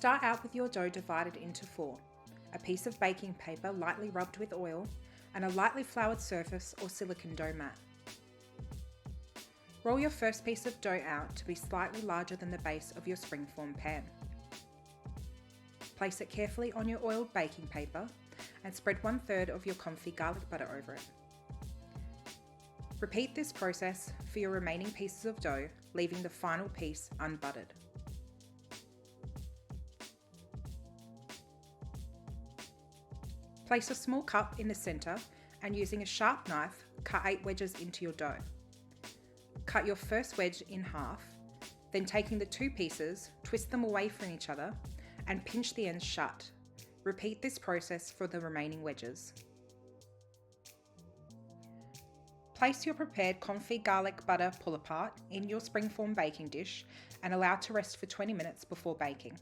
Start out with your dough divided into 4, a piece of baking paper lightly rubbed with oil, and a lightly floured surface or silicone dough mat. Roll your first piece of dough out to be slightly larger than the base of your springform pan. Place it carefully on your oiled baking paper and spread 1/3 of your Confit garlic butter over it. Repeat this process for your remaining pieces of dough, leaving the final piece unbuttered. Place a small cup in the centre and using a sharp knife, cut 8 wedges into your dough. Cut your first wedge in half, then taking the 2 pieces, twist them away from each other and pinch the ends shut. Repeat this process for the remaining wedges. Place your prepared Confit garlic butter pull apart in your springform baking dish and allow to rest for 20 minutes before baking.